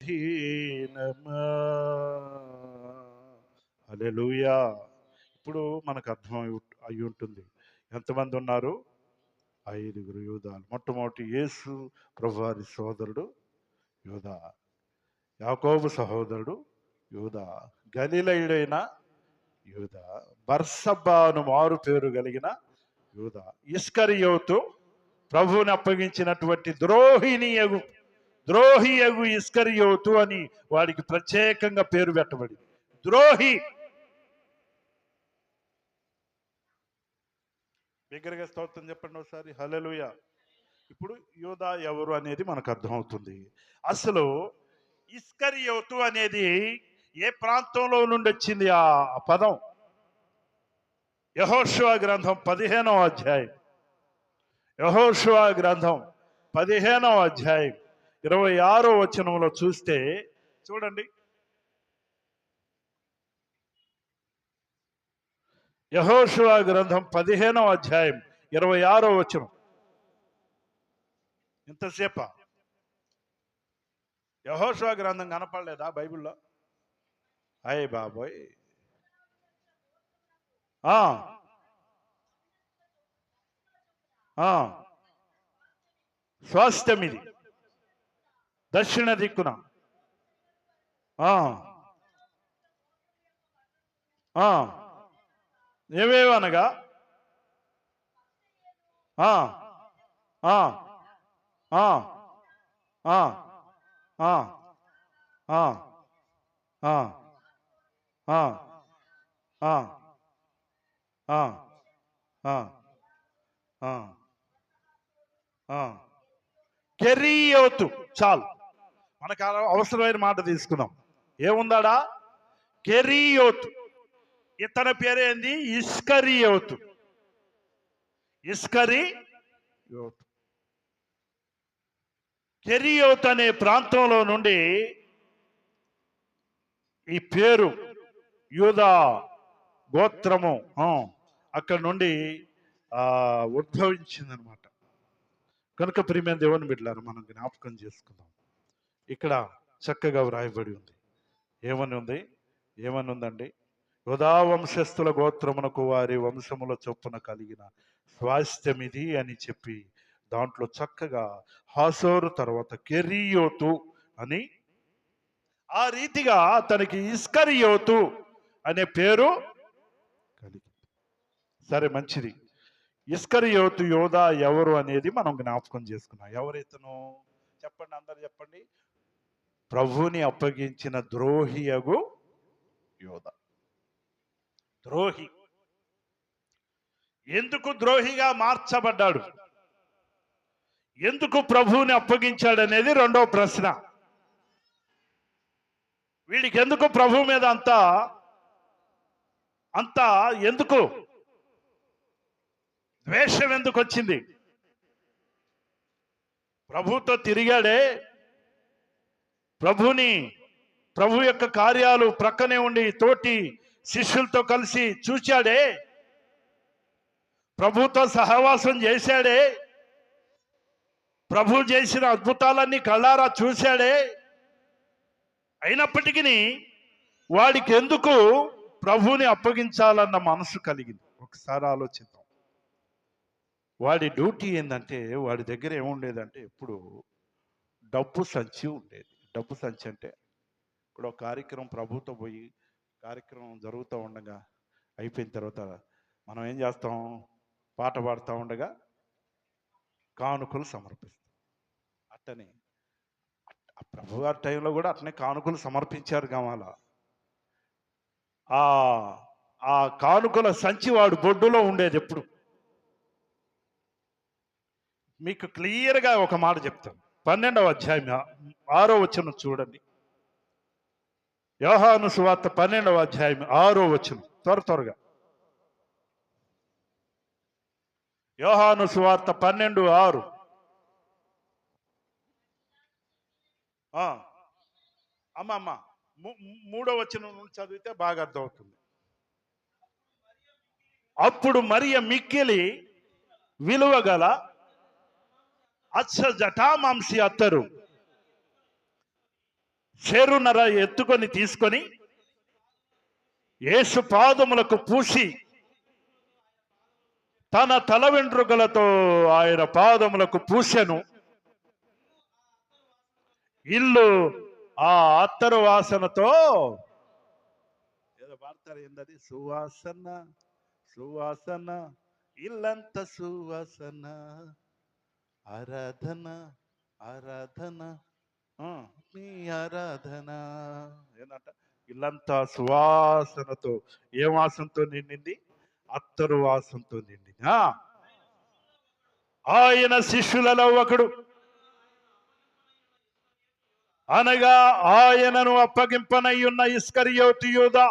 అధీనమా. హల్లెలూయా. ఇప్పుడు మనకు అర్థం అయి ఉంటుంది. ఎంతమంది ఉన్నారు? 5 యూదాలు. మొట్టమొదటి యేసు ప్రభువారి సోదరుడు యూదా, యాకోబు సహోదరుడు యూదా, గలిలయుడైన యూదా, బర్సబ్బా అను మారు పేరు కలిగిన యూదా, ఇస్కరియోతు ప్రభువుని అప్పగించినటువంటి ద్రోహియగు ఇస్కరియోతు అని వాడికి ప్రత్యేకంగా పేరు పెట్టబడింది. ద్రోహి. బిగ్గరగా స్తోత్రం చెప్పండి ఒకసారి. హల్లెలూయా. ఇప్పుడు యూదా ఎవరు అనేది మనకు అర్థమవుతుంది. అసలు ఇస్కరియోతు అనేది ఏ ప్రాంతంలో నుండి వచ్చింది ఆ పదం? యెహోషువ గ్రంథం 15వ అధ్యాయం, యెహోషువ గ్రంథం 15వ అధ్యాయం 26వ వచనంలో చూస్తే చూడండి. యెహోషువ గ్రంథం 15వ అధ్యాయం 26వ వచనం. ఇంతసేపా యెహోషువ గ్రంథం కనపడలేదా బైబిల్లో? అయ్య బాబోయ్. స్వాస్థ్యం ఇది దక్షిణ దిక్కున. ఏమేమనగా కెరీయోతు. చాలు, మనకు అవసరమైన మాట తీసుకున్నాం. ఏముందాడా? కెరీయోతు. ఇతని పేరేంది? ఇస్కరియోతు. ఇస్కరియోతు. కెరీయోతు అనే ప్రాంతంలో నుండి ఈ పేరు యూదా గోత్రము అక్కడ నుండి ఉద్భవించిందనమాట. కనుక ప్రియమైన దేవుని బిడ్డలారా, మనం జ్ఞాపకం చేసుకుందాం. ఇక్కడ చక్కగా వ్రాయబడి ఉంది. ఏమని ఉందండి? యూదా వంశస్థుల గోత్రమునకు వారి వంశముల చొప్పున కలిగిన స్వాస్థ్యమిది అని చెప్పి దాంట్లో చక్కగా హాసోరు తర్వాత కెరీయోతు అని, ఆ రీతిగా తనకి ఇస్కరియోతు అనే పేరు కలిగింది. సరే, మంచిది. ఇస్కరియోతు యూదా ఎవరు అనేది మనం జ్ఞాపకం చేసుకున్నాం. ఎవరితను చెప్పండి, అందరు చెప్పండి. ప్రభువుని అప్పగించిన ద్రోహియగు యూదా. ద్రోహి. ఎందుకు ద్రోహిగా మార్చబడ్డాడు? ఎందుకు ప్రభువుని అప్పగించాడు అనేది రెండో ప్రశ్న. వీడికి ఎందుకు ప్రభు మీద అంత ఎందుకు ద్వేషం ఎందుకు వచ్చింది? ప్రభుతో తిరిగాడే, ప్రభు యొక్క కార్యాలు ప్రక్కనే ఉండి తోటి శిష్యులతో కలిసి చూచాడే, ప్రభుతో సహవాసం చేశాడే, ప్రభు చేసిన అద్భుతాలన్నీ కళ్ళారా చూశాడే. అయినప్పటికీ వాడికి ఎందుకు ప్రభువుని అప్పగించాలన్న మనసు కలిగింది? ఒకసారి ఆలోచిద్దాం. వాడి డ్యూటీ ఏంటంటే, వాడి దగ్గర ఏముండేదంటే ఎప్పుడు డబ్బు సంచి ఉండేది. డబ్బు సంచి అంటే ఇప్పుడు ఒక కార్యక్రమం ప్రభుతో పోయి కార్యక్రమం జరుగుతూ ఉండగా అయిపోయిన తర్వాత మనం ఏం చేస్తాం? పాట పాడుతూ ఉండగా కానుకలు సమర్పిస్తాం. అట్టనే ప్రభు గారి టైంలో కూడా అట్నే కానుకలు సమర్పించారు. కావాలా ఆ కానుకల సంచి వాడు బొడ్డులో ఉండేది ఎప్పుడు. మీకు క్లియర్గా ఒక మాట చెప్తాను. 12వ అధ్యాయం 6వ వచనం చూడండి. యోహాను సువార్త 12వ అధ్యాయం 6వ వచనం. త్వరగా యోహాను సువార్త 12:6. అమ్మ 3వ వచనం నుండి చదివితే బాగా అర్థమవుతుంది. అప్పుడు మరియ మిక్కిలి విలువగల జటామాంసి అత్తరు చేరున్నర ఎత్తుకొని తీసుకొని యేసు పాదములకు పూసి తన తల వెంట్రుకలతో ఆయన పాదములకు పూసెను. ఇల్లు ఆ అత్తరు వాసనతో ఏదో వాడతారు, ఏంటది? సువాసన సువాసన, ఇల్లంత సువాసన, ఆరాధన ఆరాధన, మీ ఆరాధన. ఏంటంట? ఇల్లంతా సువాసనతో. ఏ వాసనతో నిండింది? అత్తరు వాసనతో నిండింది. ఆయన శిష్యులలో ఒకడు, అనగా ఆయనను అప్పగింపనయ్యున్న ఇస్కరియోతు యూదా,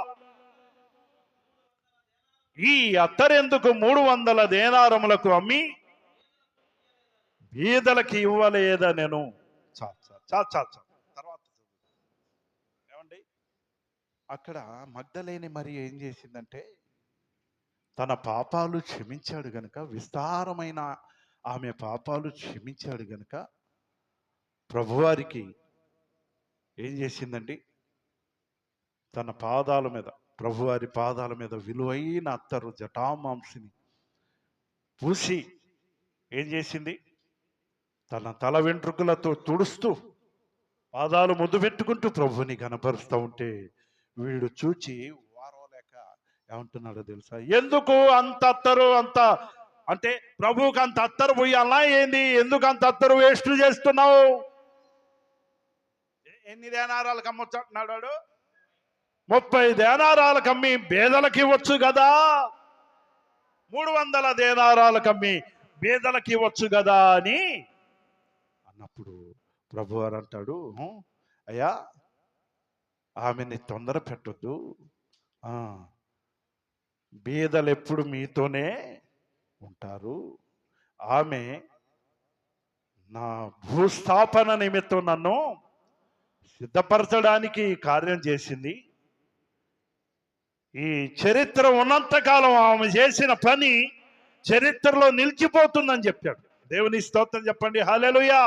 ఈ అత్తరెందుకు 300 దేనారములకు అమ్మి బీదలకి ఇవ్వలేదా? నేను తర్వాత ఏమండి, అక్కడ మగ్దలేని మరి ఏం చేసిందంటే, తన పాపాలు క్షమించాడు గనుక, విస్తారమైన ఆమె పాపాలు క్షమించాడు గనుక ప్రభువారికి ఏం చేసిందండి? తన పాదాల మీద, ప్రభువారి పాదాల మీద విలువైన అత్తరు జటామాంసిని పూసి ఏం చేసింది? తన తల వెంట్రుకలతో తుడుస్తూ పాదాలు ముద్దు పెట్టుకుంటూ ప్రభుని కనపరుస్తూ ఉంటే వీడు చూచి వారవలేక ఏమంటున్నాడో తెలుసా? ఎందుకు అంత అత్తరు, అంత అంటే ప్రభువుకి అంత అత్తరు పోయాలా ఏంది? ఎందుకు అంత అత్తరు వేస్ట్ చేస్తున్నావు? ఎన్ని దేనారాలకు అమ్మొచ్చు అంటున్నాడు? 30 దేనారాలకు అమ్మి బేదలకి ఇవ్వచ్చు కదా, 300 దేనారాలకు అమ్మి బేదలకి ఇవ్వచ్చు కదా అని అన్నప్పుడు ప్రభువారు అంటాడు, అయ్యా ఆమెని తొందర పెట్టొద్దు, బీదలు ఎప్పుడు మీతోనే ఉంటారు. ఆమె నా భూస్థాపన నిమిత్తం నన్ను సిద్ధపరచడానికి కార్యం చేసింది. ఈ చరిత్ర ఉన్నంతకాలం ఆమె చేసిన పని చరిత్రలో నిలిచిపోతుందని చెప్పాడు. దేవుని స్తోత్రం చెప్పండి, హల్లెలూయా.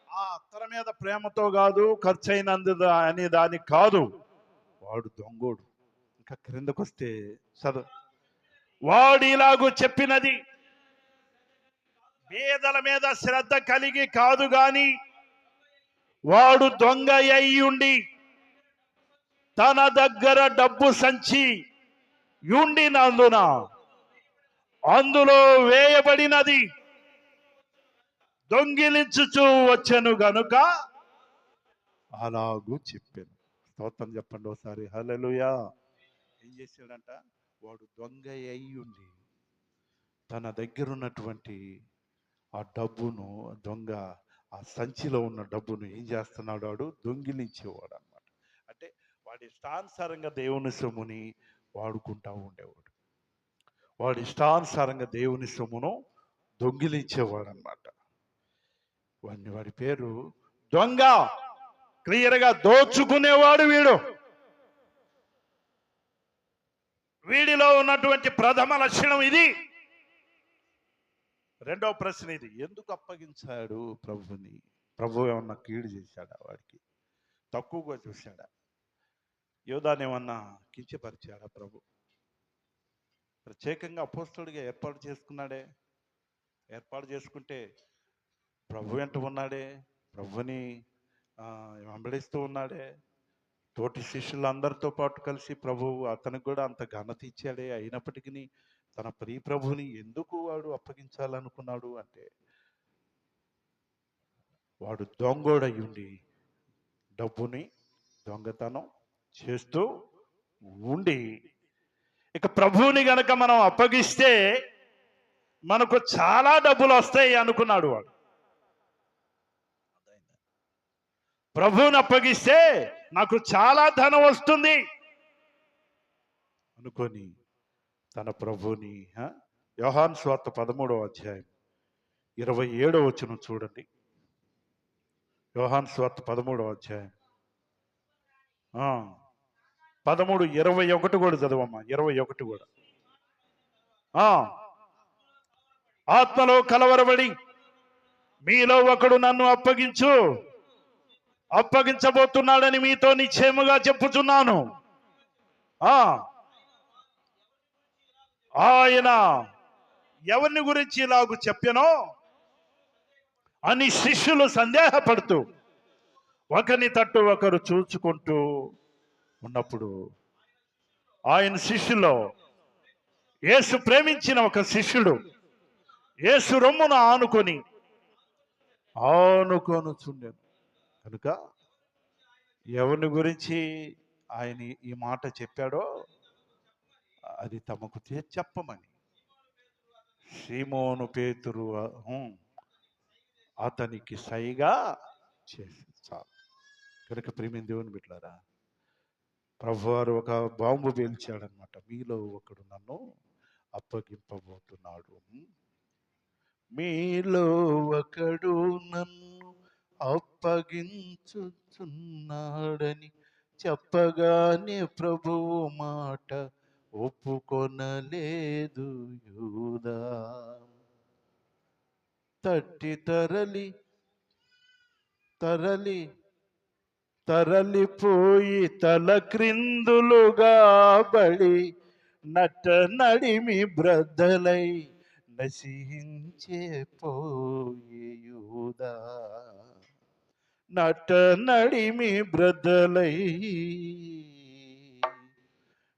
ఆ అత్తర మీద ప్రేమతో కాదు, ఖర్చు అయినందు అనే దానికి కాదు. వాడు దొంగోడు. ఇంకా క్రిందకు వస్తే చదువు. వాడు ఇలాగూ చెప్పినది పేదల మీద శ్రద్ధ కలిగి కాదు గాని, వాడు దొంగ అయి ఉండి తన దగ్గర డబ్బు సంచి ఉండినందున అందులో వేయబడినది దొంగిలించుచూ వచ్చెను గనుక అలాగూ చెప్పాను. స్తోత్రం చెప్పండి ఒకసారి, హల్లెలూయా. ఏం చేశాడంట? వాడు దొంగ అయి ఉండి తన దగ్గర ఉన్నటువంటి ఆ డబ్బును, దొంగ ఆ సంచిలో ఉన్న డబ్బును ఏం చేస్తున్నాడు? వాడు దొంగిలించేవాడు అనమాట. అంటే వాడి ఇష్టానుసారంగా దేవుని సొమ్ముని వాడుకుంటా ఉండేవాడు. వాడి ఇష్టానుసారంగా దేవుని సొమ్మును దొంగిలించేవాడు అనమాట. వాడి పేరు దొంగ. క్లియర్గా దోచుకునేవాడు వీడు. వీడిలో ఉన్నటువంటి ప్రథమ లక్షణం ఇది. రెండవ ప్రశ్న ఇది, ఎందుకు అప్పగించాడు ప్రభుని? ప్రభు ఏమన్నా కీడు చేశాడా? వాడికి తక్కువగా చూశాడా? యోధాన్ని ఏమన్నా కించపరిచాడా? ప్రభు ప్రత్యేకంగా అపోస్తలుడిగా ఏర్పాటు చేసుకున్నాడే. ఏర్పాటు చేసుకుంటే ప్రభు వెంట ఉన్నాడే, ప్రభుని వెంబడిస్తూ ఉన్నాడే. తోటి శిష్యులందరితో పాటు కలిసి ప్రభువు అతనికి కూడా అంత ఘనత ఇచ్చాడే. అయినప్పటికీ తన ప్రియ ప్రభుని ఎందుకు వాడు అప్పగించాలనుకున్నాడు అంటే, వాడు దొంగోడయ్యుండి డబ్బుని దొంగతనం చేస్తూ ఉండి, ఇక ప్రభువుని గనక మనం అప్పగిస్తే మనకు చాలా డబ్బులు వస్తాయి అనుకున్నాడు వాడు. ప్రభువుని అప్పగిస్తే నాకు చాలా ధనం వస్తుంది అనుకొని తన ప్రభుని, యోహాను సువార్త 13వ అధ్యాయం 27వ వచనం చూడండి. యోహాను సువార్త 13వ అధ్యాయం 13, 21 కూడా చదవమ్మా. 21 కూడా. ఆత్మలో కలవరబడి మీలో ఒకడు నన్ను అప్పగించు, అప్పగించబోతున్నాడని మీతో నిశ్చయముగా చెప్పుచున్నాను. ఆయన ఎవరిని గురించి ఇలాగూ చెప్పెనో అని శిష్యులు సందేహపడుతూ ఒకరిని తట్టు ఒకరు చూచుకుంటూ ఉన్నప్పుడు ఆయన శిష్యులో యేసు ప్రేమించిన ఒక శిష్యుడు యేసు రొమ్మును ఆనుకొనుచుండెను. కనుక ఎవరిని గురించి ఆయన ఈ మాట చెప్పాడో అది తమకు చెప్పమని సీమోను పేతురు అతనికి సైగా చేసి చాలు. కనుక ప్రియమైన దేవుని బిడ్డలారా, ప్రభువారు ఒక బాంబు పేల్చాడనమాట. మీలో ఒకడు నన్ను అప్పగింపబోతున్నాడు, మీలో ఒకడు నన్ను అప్పగించుచున్నాడని చెప్పగానే ప్రభువు మాట ఒప్పుకొనలేదు యూదా. తట్టి తరలిపోయి తల క్రిందులుగా బడి నడిమి బ్రద్దలై నశించే పోయే యూదా. నడిమి బ్రద్దలై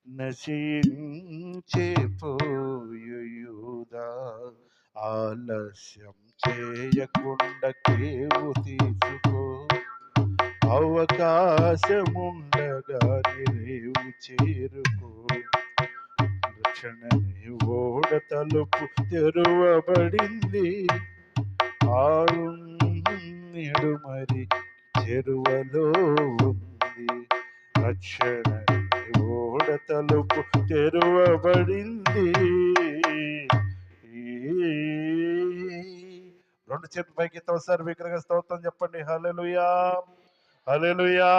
నశించే పోయే యూదా. ఆలస్యం చేయకుండా కేవు తీసుకో, అవకాశముండగా నీవు చేరుకో. రక్షణ ఓడ తలుపు తెరువబడింది, ఆడు మరి చెరువలో ఉంది. రక్షణ ఓడ తలుపు తెరువబడింది. రెండు చేతుల పైకి ఒకసారి విగ్రహ స్తోత్రం చెప్పండి. హల్లెలూయా, హల్లెలూయా.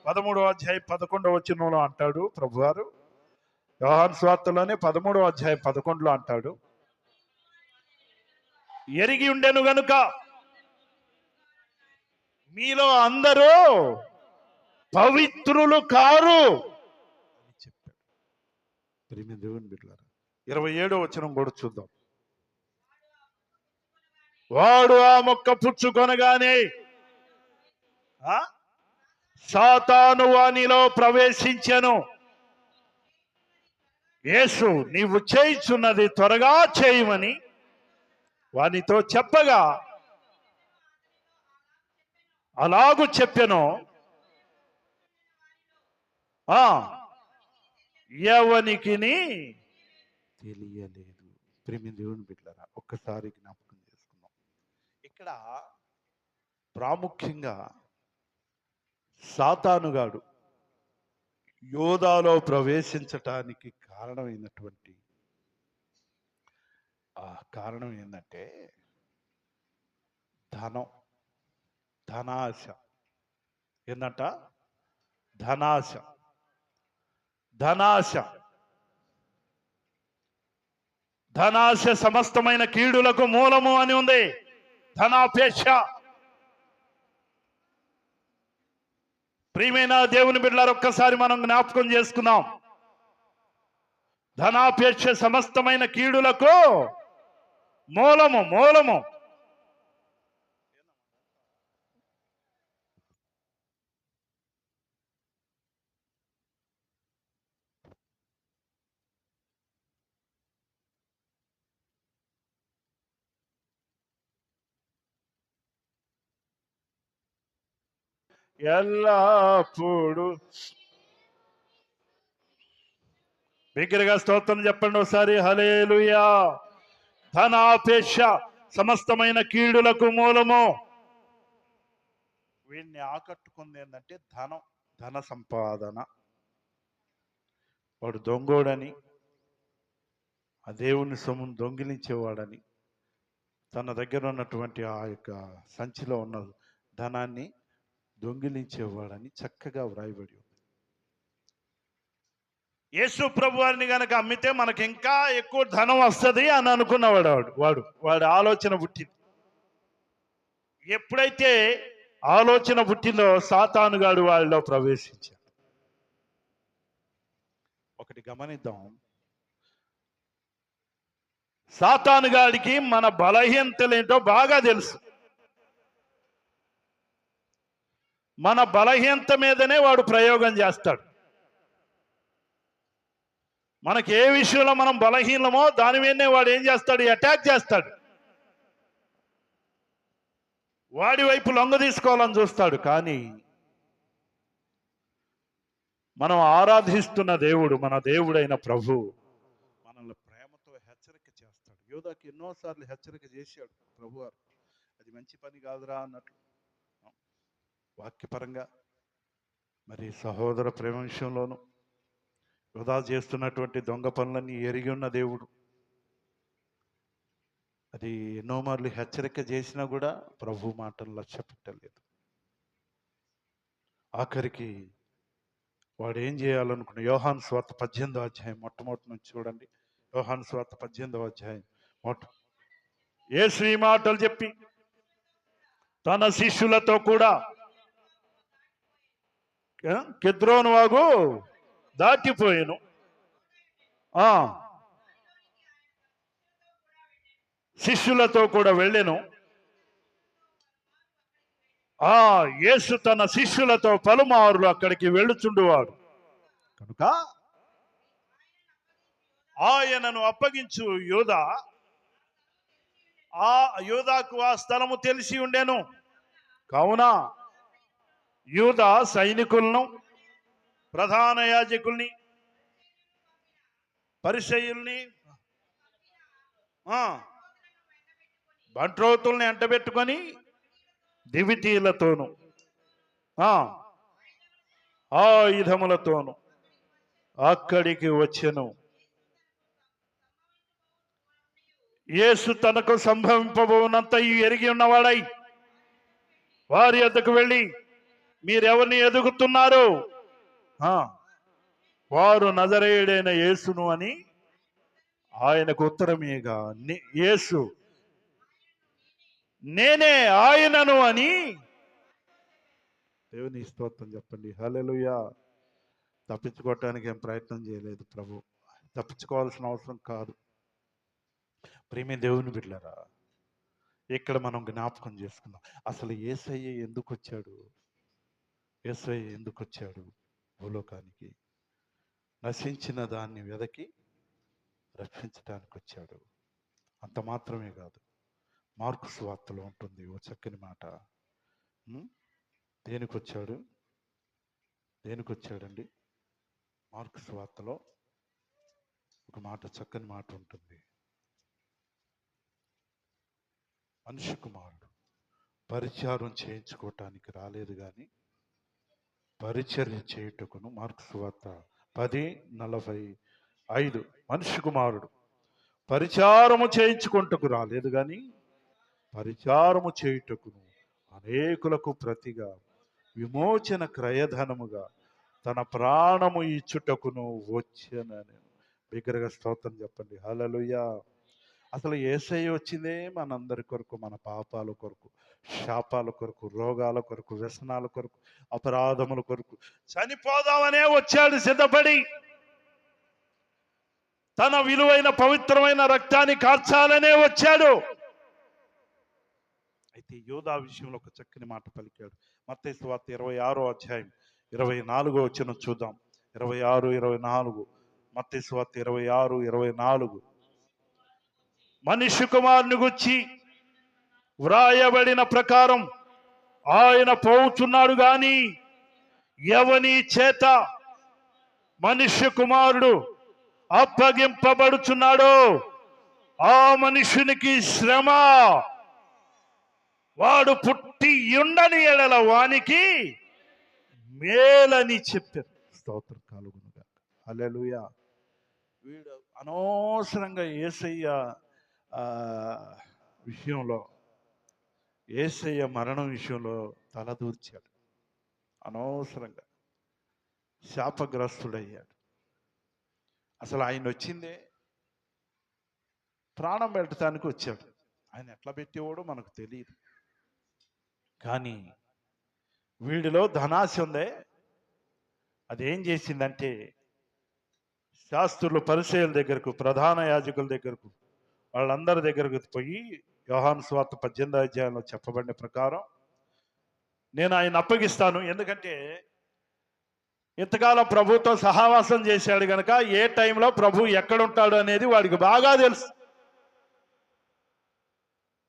13వ అధ్యాయం 11వ వచనంలో అంటాడు ప్రభువారు, యోహాను సువార్తలోనే 13వ అధ్యాయం 11లో అంటాడు, ఎరిగి ఉండెను గనుక మీలో అందరూ పవిత్రులు కారు అని చెప్పాడు. ప్రియమైన దేవుని బిడ్డలారా, 27వ వచనం కూడా చూద్దాం. వాడు ఆ మొక్క పుచ్చుకొనగానే సాతాను వానిలో ప్రవేశించెను. యేసు నీవు చేయుచున్నది త్వరగా చేయమని వానితో చెప్పగా అలాగూ చెప్పెను. ఎవనికి తెలియలేదు. ప్రియమైన దేవుని బిడ్డలారా, ఒక్కసారి జ్ఞాపకం చేసుకుందాం. ఇక్కడ ప్రాముఖ్యంగా సాతానుగాడు యోధాలో ప్రవేశించటానికి కారణమైనటువంటి ఆ కారణం ఏంటంటే ధనాశ. ఏంటంట? ధనాశ సమస్తమైన కీడులకు మూలము అని ఉంది. ధనాపేక్ష. ప్రియమైన దేవుని బిడ్డలారా, ఒక్కసారి మనం జ్ఞాపకం చేసుకుందాం. ధనాపేక్ష సమస్తమైన కీడులకు మూలము. ఎల్లప్పుడు బిగ్గరగా స్తోత్రం చెప్పండి ఒకసారి. హల్లెలూయా. ధనాపేక్ష సమస్తమైన కీడులకు మూలము. వీడిని ఆకట్టుకుంది ఏంటంటే ధన సంపాదన. వాడు దొంగోడని, ఆ దేవుని సొమ్మును దొంగిలించేవాడని, తన దగ్గర ఉన్నటువంటి ఆ యొక్క సంచిలో ఉన్న ధనాన్ని దొంగిలించేవాడని చక్కగా వ్రాయబడి ఉంది. యేసు ప్రభు వారిని కనుక అమ్మితే మనకి ఇంకా ఎక్కువ ధనం వస్తుంది అని అనుకున్నవాడు వాడు ఆలోచన పుట్టింది. ఎప్పుడైతే ఆలోచన పుట్టిందో సాతానుగాడు వాళ్ళలో ప్రవేశించాడు. ఒకటి గమనిద్దాం, సాతానుగాడికి మన బలహీనతలేంటో బాగా తెలుసు. మన బలహీనత మీదనే వాడు ప్రయోగం చేస్తాడు. మనకి ఏ విషయంలో మనం బలహీనమో దాని మీదనే వాడు ఏం చేస్తాడు? అటాక్ చేస్తాడు. వాడి వైపు లొంగ తీసుకోవాలని చూస్తాడు. కానీ మనం ఆరాధిస్తున్న దేవుడు, మన దేవుడైన ప్రభు మనల్ని ప్రేమతో హెచ్చరిక చేస్తాడు. యోధాకి ఎన్నోసార్లు హెచ్చరిక చేశాడు ప్రభువారు, అది మంచి పని కాదురా అన్నట్లు వాక్యపరంగా. మరి సహోదర ప్రేమ విషయంలోనూ యోధా చేస్తున్నటువంటి దొంగ పనులన్నీ ఎరిగి ఉన్న దేవుడు, అది ఎన్నో మార్లు హెచ్చరిక చేసినా కూడా ప్రభు మాటలు లక్ష్య పెట్టలేదు. ఆఖరికి వాడు ఏం చేయాలనుకున్న యోహాను సువార్త 18వ అధ్యాయం మొట్టమొదటి నుంచి చూడండి. యోహాను సువార్త 18వ అధ్యాయం యేసు ఈ మాటలు చెప్పి తన శిష్యులతో కూడా కెద్రోను వాగు దాటిపోయాను. శిష్యులతో కూడా వెళ్ళెను. యేసు తన శిష్యులతో పలుమారులు అక్కడికి వెళ్ళుచుండువాడు కనుక ఆయనను అప్పగించు యోధా, యోధాకు ఆ స్థలము తెలిసి ఉండెను. కావున యూదా సైనికులను, ప్రధాన యాజకుల్ని, పరిసయ్యుల్ని, బంట్రోతుల్ని అంటబెట్టుకొని దివిటీలతోను ఆయుధములతోను అక్కడికి వచ్చెను. యేసు తనకు సంభవింపబోనంత ఎరిగి ఉన్నవాడై వారి వద్దకు వెళ్ళి, మీరెవరిని ఎదుగుతున్నారు? వారు నజరేయుడైన యేసును అని ఆయనకు ఉత్తరమేగా, యేసు నేనే ఆయనను అని. దేవుని స్తోత్రం చెప్పండి. హల్లెలూయా. తప్పించుకోవటానికి ఏం ప్రయత్నం చేయలేదు ప్రభు, తప్పించుకోవాల్సిన అవసరం కాదు. ప్రేమే దేవుని బిడ్డలారా, ఇక్కడ మనం జ్ఞాపకం చేసుకుందాం, అసలు యేసయ్య ఎందుకు వచ్చాడు? యేసయ్య ఎందుకు వచ్చాడు భూలోకానికి? నశించిన దాన్ని వెదకి రక్షించడానికి వచ్చాడు. అంత మాత్రమే కాదు, మార్కు సువార్తలో ఉంటుంది ఓ చక్కని మాట. దేనికి వచ్చాడండి? మార్కు సువార్తలో ఒక మాట, చక్కని మాట ఉంటుంది. మనిషి కుమారుడు పరిచారం చేయించుకోవటానికి రాలేదు కానీ పరిచర్య చేయుటకును. మార్కు సువార్త 10:45. మనిషి కుమారుడు పరిచారము చేయించుకుంటకు రాలేదు కానీ పరిచారము చేయుటకును, అనేకులకు ప్రతిగా విమోచన క్రయధనముగా తన ప్రాణము ఇచ్చుటకును వచ్చానని. బిగ్గరగా స్తోత్రం చెప్పండి. హల్లెలూయా. అసలు యేసయ్య వచ్చిందే మనందరి కొరకు, మన పాపాల కొరకు, శాపాల కొరకు, రోగాల కొరకు, వ్యసనాల కొరకు, అపరాధముల కొరకు చనిపోదామనే వచ్చాడు సిద్ధపడి. తన విలువైన పవిత్రమైన రక్తాన్ని కార్చాలనే వచ్చాడు. అయితే యోధా విషయంలో ఒక చక్కని మాట పలికాడు. మత్తయి సువార్త 26వ అధ్యాయం 24వ వచనం చూద్దాం. 26, 24. మత్తయి సువార్త 26, 24. మనిషి కుమారుని గురించి వ్రాయబడిన ప్రకారం ఆయన పోవుచున్నాడు గాని ఎవని చేత మనిషి కుమారుడు అప్పగింపబడుచున్నాడో ఆ మనుషునికి శ్రమ, వాడు పుట్టి ఉండని ఎడల వానికి మేలని చెప్పారు. స్తోత్రం కలుగునుగా. హల్లెలూయా. వీడు అనవసరంగా యేసయ్య విషయంలో, యేసయ్య మరణం విషయంలో తలదూర్చాడు. అనవసరంగా శాపగ్రస్తుడయ్యాడు. అసలు ఆయన వచ్చిందే ప్రాణం పెట్టడానికి వచ్చాడు. ఆయన ఎట్లా పెట్టేవాడో మనకు తెలియదు. కానీ వీడిలో ధనాశ ఉందే, అదేం చేసిందంటే శాస్త్రులు పరిచయుల దగ్గరకు, ప్రధాన యాజకుల దగ్గరకు, వాళ్ళందరి దగ్గరకు పోయి యోహాను సువార్త 18వ అధ్యాయంలో చెప్పబడిన ప్రకారం నేను ఆయన అప్పగిస్తాను. ఎందుకంటే ఇంతకాలం ప్రభుతో సహవాసం చేశాడు గనక ఏ టైంలో ప్రభు ఎక్కడుంటాడు అనేది వాడికి బాగా తెలుసు.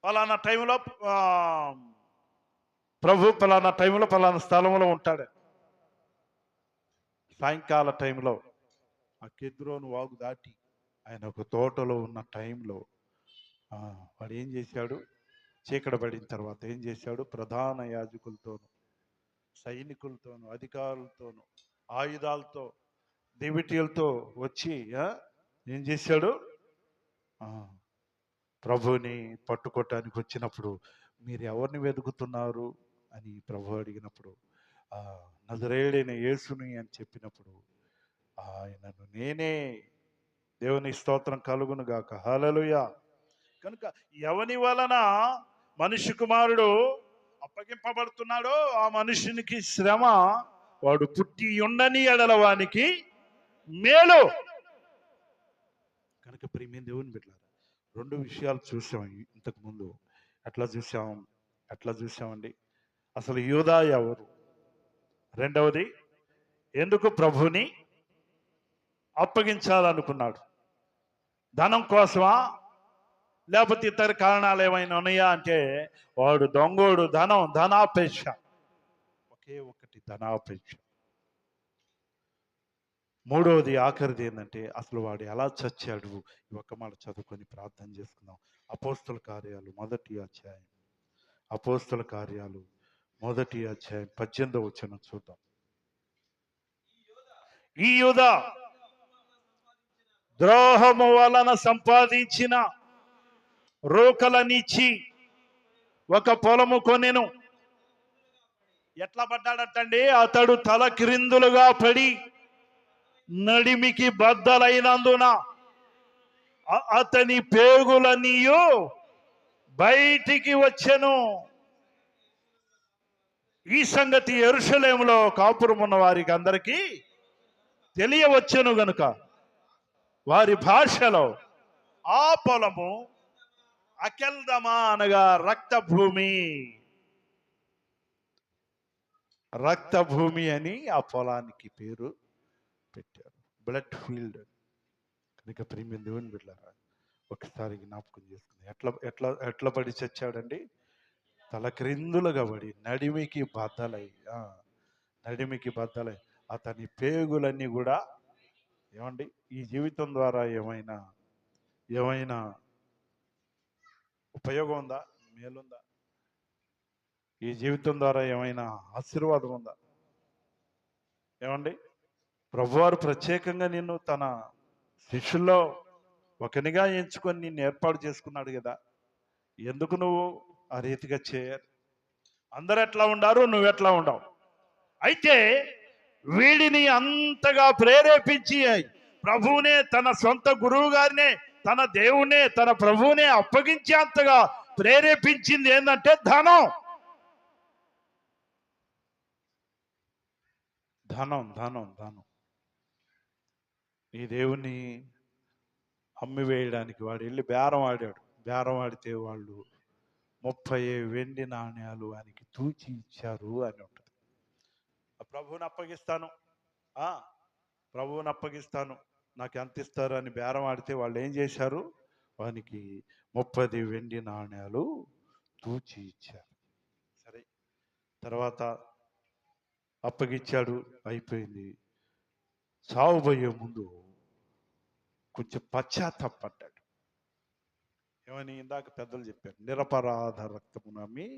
పలానా టైంలో ప్రభు పలానా టైంలో పలానా స్థలంలో ఉంటాడు. సాయంకాల టైంలో ఆ కెద్రోను వాగు దాటి ఆయన ఒక తోటలో ఉన్న టైంలో వాడు ఏం చేశాడు? చీకటి పడిన తర్వాత ఏం చేశాడు? ప్రధాన యాజకులతోనూ, సైనికులతోనూ, అధికారులతోనూ, ఆయుధాలతో, దివిటీలతో వచ్చి ఏం చేశాడు? ప్రభుని పట్టుకోవటానికి వచ్చినప్పుడు మీరు ఎవరిని వెతుకుతున్నారు అని ప్రభు అడిగినప్పుడు నజరేయుడైన యేసుని అని చెప్పినప్పుడు ఆయనను నేనే, దేవుని స్తోత్రం కలుగును గాక, హల్లెలూయా. కనుక ఎవని వలన మనిషి కుమారుడు అప్పగింపబడుతున్నాడో ఆ మనుషునికి శ్రమ వాడు పుట్టి ఉండని ఎడల వానికి మేలు. కనుక ప్రియమైన దేవుని బిడ్డలారా, రెండు విషయాలు చూసాం ఇంతకు ముందు. ఎట్లా చూసామండి? అసలు యూదా ఎవరు? రెండవది, ఎందుకు ప్రభుని అప్పగించాలనుకున్నాడు? ధనం కోసమా, లేకపోతే ఇతర కారణాలు ఏమైనా ఉన్నాయా అంటే వాడు దొంగోడు. ధనాపేక్ష, ఒకే ఒకటి ధనాపేక్ష. మూడవది ఆఖరిది ఏంటంటే అసలు వాడు ఎలా చచ్చాడు? ఒక్క మాట చదువుకొని ప్రార్థన చేసుకుందాం. అపోస్తల కార్యాలు 1వ అధ్యాయం, అపోస్తల కార్యాలు 1వ అధ్యాయం 18వ వచనం చూద్దాం. ఈ యూదా ద్రోహము వలన సంపాదించిన రోకలనిచ్చి ఒక పొలము కొనెను. ఎట్లా పడ్డాడటండి? అతడు తల క్రిందులుగా పడి నడిమికి బద్దలైనందున అతని పేగులన్నీయు బయటికి వచ్చెను. ఈ సంగతి యెరూషలేములో కాపురం ఉన్న వారికి అందరికీ తెలియవచ్చెను గనుక వారి భాషలో ఆ పొలము అకెల్దమా అనగా రక్తభూమి, రక్తభూమి అని ఆ పొలానికి పేరు పెట్టారు, బ్లడ్ ఫీల్డ్. కనుక ప్రియమైన దేవుని బిడ్డలారా, ఒకసారి జ్ఞాపకం చేసుకుంది. ఎట్లా పడి చచ్చాడండి? తల క్రిందులుగా పడి నడిమికి బద్దలై అతని పేగులన్నీ కూడా ఏమండి ఈ జీవితం ద్వారా ఏమైనా ఉపయోగం ఉందా? మేలుందా? ఈ జీవితం ద్వారా ఏమైనా ఆశీర్వాదం ఉందా? ఏమండి ప్రభువారు ప్రత్యేకంగా నిన్ను తన శిష్యుల్లో ఒకనిగా ఎంచుకొని నిన్ను ఏర్పాటు చేసుకున్నాడు కదా. ఎందుకు నువ్వు ఆ రీతిగా చేయాలి? అందరు ఎట్లా ఉండారు, నువ్వెట్లా ఉండవు. అయితే వీడిని అంతగా ప్రేరేపించి ప్రభువునే, తన సొంత గురువు గారినే, తన దేవునే, తన ప్రభువునే అప్పగించే అంతగా ప్రేరేపించింది ఏంటంటే ధనం. ధనం ధనం ధనం ఈ దేవుని అమ్మివేయడానికి వాడు వెళ్ళి బేరం ఆడాడు. బేరం ఆడితే వాళ్ళు 30 వెండి నాణ్యాలు ఆయనకి తూచి ఇచ్చారు అని ఉంటుంది. ప్రభువుని అప్పగిస్తాను నాకు ఎంత ఇస్తారు అని బేరం ఆడితే వాళ్ళు ఏం చేశారు? వానికి 30 వెండి నాణ్యాలు తూచి ఇచ్చారు. సరే, తర్వాత అప్పగిచ్చాడు, అయిపోయింది. సావుబోయే ముందు కొంచెం పశ్చాత్తాపడ్డాడు. ఏమని? ఇందాక పెద్దలు చెప్పారు, నిరపరాధ రక్తమును అమ్మి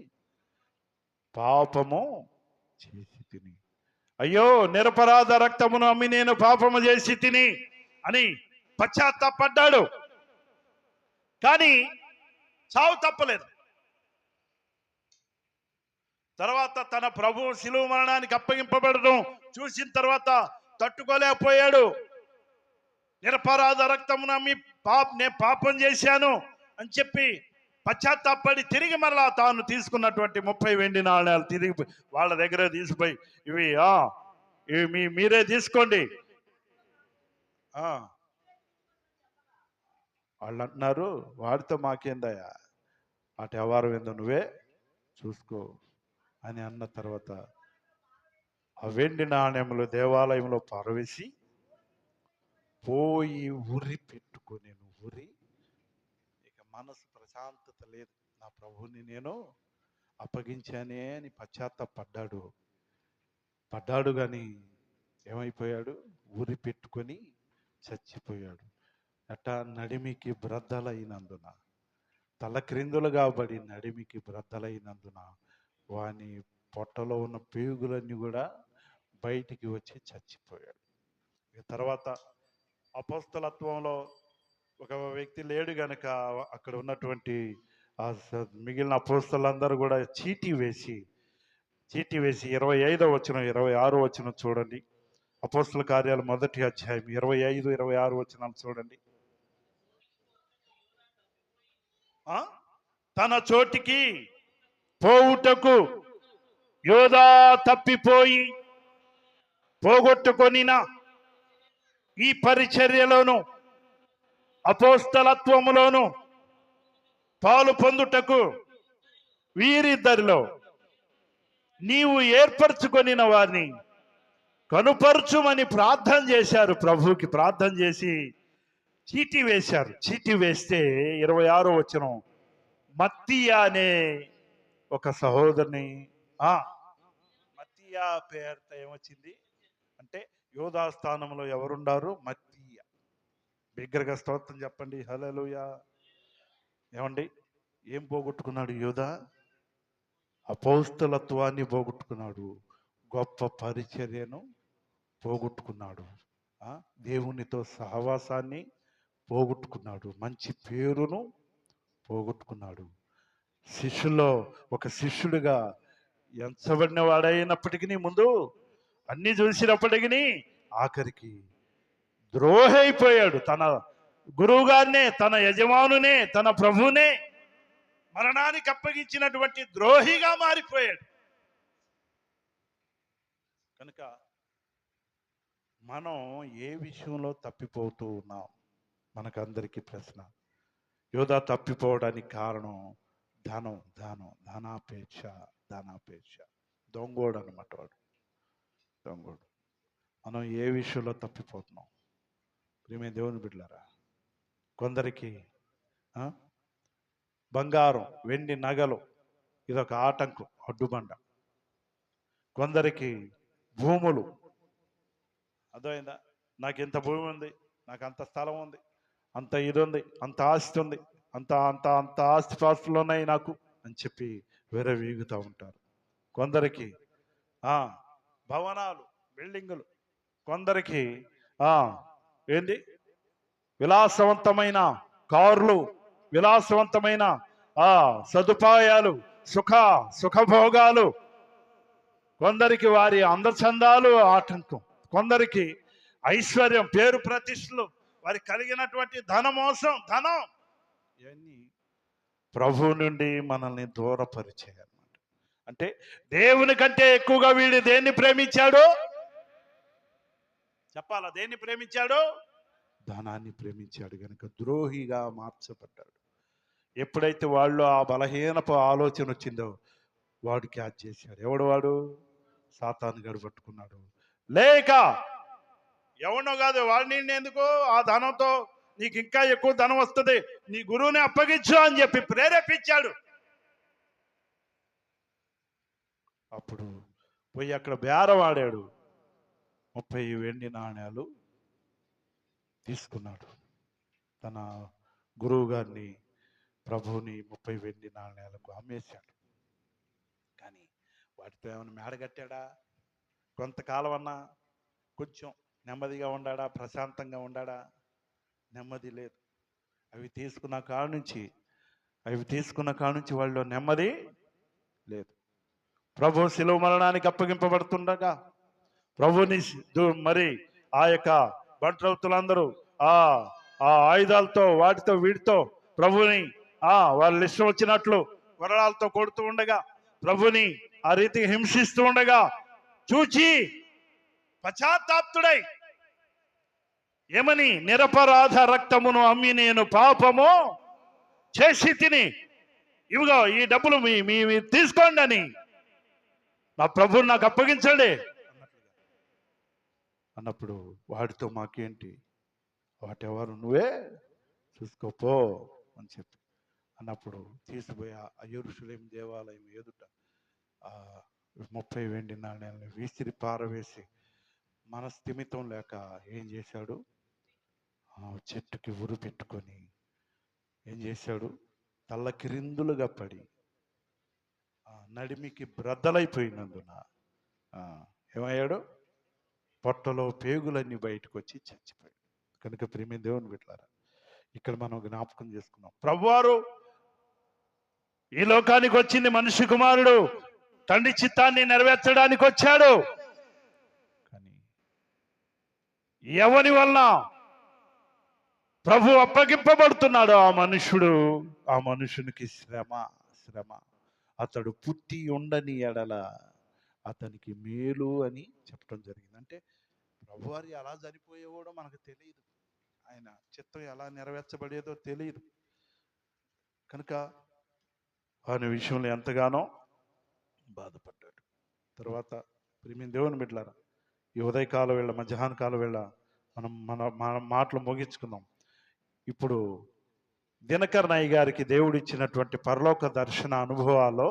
పాపము చేసి తిని. అయ్యో, నిరపరాధ రక్తమును అమ్మి నేను పాపము చేసి తిని అని పశ్చాత్తాపడ్డాడు. కానీ చావు తప్పలేదు. తర్వాత తన ప్రభు శిలువ మరణానికి అప్పగింపబడడం చూసిన తర్వాత తట్టుకోలేకపోయాడు. నిరపరాధ రక్తమును అమ్మి నేను పాపం చేశాను అని చెప్పి పశ్చాత్తాపడి తిరిగి మరలా తాను తీసుకున్నటువంటి 30 వెండి నాణ్యాలు తిరిగి వాళ్ళ దగ్గర తీసిపోయి ఇవి ఇవి మీరే తీసుకోండి. వాళ్ళు అంటున్నారు, వాడితో మాకేందయ్యా, అటు వ్యవహారం ఏందో నువ్వే చూసుకో అని అన్న తర్వాత ఆ వెండి నాణ్యములు దేవాలయంలో పారవేసి పోయి ఉరి పెట్టుకొని ఉరి, ఇక మనసు ప్రశాంతత లేదు, నా ప్రభువుని నేను అప్పగించానే అని పడ్డాడు కానీ ఏమైపోయాడు, ఉరి పెట్టుకొని చచ్చిపోయాడు. అట్టా నడిమికి బ్రద్దలైనందున, తల క్రిందులుగా పడి నడిమికి బ్రద్దలైనందున వాని పొట్టలో ఉన్న పేగులన్నీ కూడా బయటికి వచ్చి చచ్చిపోయాడు. తర్వాత అపోస్తలత్వంలో ఒక వ్యక్తి లేడు గనక అక్కడ ఉన్నటువంటి మిగిలిన అపోస్తలందరూ కూడా చీటీ వేసి 25వ వచనం 26వ వచనం చూడండి. అపోస్తల కార్యాలు 1వ అధ్యాయం 25, 26 వచనాలు చూడండి. తన చోటికి పోవుటకు యోధా తప్పిపోయి పోగొట్టుకొనిన ఈ పరిచర్యలోను అపోస్తలత్వములోను పాలు పొందుటకు వీరిద్దరిలో నీవు ఏర్పరచుకొనిన వారిని కనుపరచుమని ప్రార్థన చేశారు. ప్రభువుకి ప్రార్థన చేసి చీటీ వేశారు. చీటీ వేస్తే 26వ వచనం, మత్తీయా అనే ఒక సహోదరుని, మత్తీయా పేరుతో ఏమొచ్చింది అంటే యోధా స్థానంలో ఎవరున్నారు? మత్తీయా. బిగ్గరగా స్తోత్రం చెప్పండి, హల్లెలూయా. ఏమండి, ఏం పోగొట్టుకున్నాడు యోధా? అపోస్తలత్వాన్ని పోగొట్టుకున్నాడు, గొప్ప పరిచర్యను పోగొట్టుకున్నాడు, దేవునితో సహవాసాన్ని పోగొట్టుకున్నాడు, మంచి పేరును పోగొట్టుకున్నాడు. శిష్యుల్లో ఒక శిష్యుడిగా ఎంచబడిన వాడైనప్పటికీ, ముందు అన్ని చూసినప్పటికీ ఆఖరికి ద్రోహి అయిపోయాడు. తన గురువు గారినే, తన యజమానునే, తన ప్రభువునే మరణానికి అప్పగించినటువంటి ద్రోహిగా మారిపోయాడు. కనుక మనం ఏ విషయంలో తప్పిపోతూ ఉన్నాం? మనకందరికీ ప్రశ్న. యోధా తప్పిపోవడానికి కారణం ధనాపేక్ష. దొంగోడు అనమాట వాడు, దొంగోడు. మనం ఏ విషయంలో తప్పిపోతున్నాం? ప్రియమైన దేవుని బిడ్డలారా, కొందరికి బంగారం, వెండి నగలు ఇదొక ఆటంకం, అడ్డుబండ. కొందరికి భూములు, అర్థమైందా? నాకు ఇంత భూమి ఉంది, నాకు అంత స్థలం ఉంది, అంత ఇది ఉంది, అంత ఆస్తి ఉంది, అంత అంత అంత ఆస్తిపాస్తులు ఉన్నాయి నాకు అని చెప్పి విర్రవీగుతూ ఉంటారు. కొందరికి భవనాలు, బిల్డింగులు, కొందరికి ఏంది విలాసవంతమైన కార్లు, విలాసవంతమైన సదుపాయాలు, సుఖభోగాలు. కొందరికి వారి అందచందాలు ఆటంకం, కొందరికి ఐశ్వర్యం, పేరు ప్రతిష్టలు, వారి కలిగినటువంటి ధనం, ఇవన్నీ ప్రభు నుండి మనల్ని దూరపరిచేయాలన్నమాట. అంటే దేవుని కంటే ఎక్కువగా వీడు దేన్ని ప్రేమించాడు? చెప్పాలా? దేన్ని ప్రేమించాడు? ధనాన్ని ప్రేమించాడు కనుక ద్రోహిగా మార్చబడ్డాడు. ఎప్పుడైతే వాళ్ళు ఆ బలహీనపు ఆలోచన వచ్చిందో వాడు క్యాచ్ చేశాడు. ఎవడు వాడు? సాతాను గడు పట్టుకున్నాడు. లేక ఎవనో కాదు, వాడిని ఎందుకు, ఆ ధనంతో నీకు ఇంకా ఎక్కువ ధనం వస్తుంది, నీ గురువుని అప్పగించు అని చెప్పి ప్రేరేపించాడు. అప్పుడు పోయి అక్కడ బేరవాడాడు, 30 వెండి నాణ్యాలు తీసుకున్నాడు. తన గురువు గారిని, ప్రభువుని 30 వెండి నాణ్యాలకు అమ్మేశాడు. కానీ వాటితో ఏమైనా మేడగట్టాడా? కొంతకాలం అన్నా కొంచెం నెమ్మదిగా ఉండాడా? ప్రశాంతంగా ఉండాడా? నెమ్మది లేదు. అవి తీసుకున్న కాడ నుంచి వాళ్ళు నెమ్మది లేదు. ప్రభు శిలువ మరణానికి అప్పగింపబడుతుండగా ప్రభుని మరి ఆ యొక్క బంట్రౌతులందరూ ఆ ఆయుధాలతో, వాటితో వీటితో ప్రభుని వాళ్ళు ఇష్టం వచ్చినట్లు కొరడాలతో కొడుతూ ఉండగా, ప్రభుని ఆ రీతికి హింసిస్తూ ఉండగా చూచి పశ్చాత్తాప్తుడై ఏమని, నిరపరాధ రక్తమును అమ్మి నేను పాపము చేసి తిని, ఇవిగో ఈ డబ్బులు మీ మీ తీసుకోండి అని, నా ప్రభుని నాకు అప్పగించండి అన్నప్పుడు, వాడితో మాకేంటి, వాటెవరు నువ్వే చూసుకోపో అని చెప్పి అన్నప్పుడు, తీసుకుపోయి ఆ యెరూషలేము దేవాలయం ఎదుట 30 వెండి నాణ్యాలను విసిరి పారవేసి, మన స్థిమితం లేక ఏం చేశాడు, చెట్టుకి ఉరి పెట్టుకొని ఏం చేశాడు, తల్ల కిరిందులుగా పడి నడిమికి బ్రద్దలైపోయినందున ఏమయ్యాడు, పొట్టలో పేగులన్నీ బయటకు వచ్చి చచ్చిపోయాడు. కనుక ప్రేమ దేవుని బిడ్డలారా, ఇక్కడ మనం జ్ఞాపకం చేసుకున్నాం, ప్రభువారు ఈ లోకానికి వచ్చింది, మనిషి కుమారుడు తండ్రి చిత్తాన్ని నెరవేర్చడానికి వచ్చాడు. కానీ ఎవరి వలన ప్రభు అప్పగింపబడుతున్నాడు ఆ మనుషునికి శ్రమ. అతడు పుట్టి ఉండని ఎడల అతనికి మేలు అని చెప్పడం జరిగింది. అంటే ప్రభువారు ఎలా చనిపోయేవాడో మనకు తెలియదు, ఆయన చిత్తం ఎలా నెరవేర్చబడేదో తెలియదు. కనుక ఆయన విషయంలో ఎంతగానో బాధపడ్డాడు. తర్వాత ప్రియమైన దేవుని బిడ్డలారా, ఈ ఉదయకాల వేళ, మధ్యాహ్న కాల వేళ మన మాటలు ముగించుకుందాం. ఇప్పుడు దినకర్ నాయ్ గారికి దేవుడు ఇచ్చినటువంటి పరలోక దర్శన అనుభవాల్లో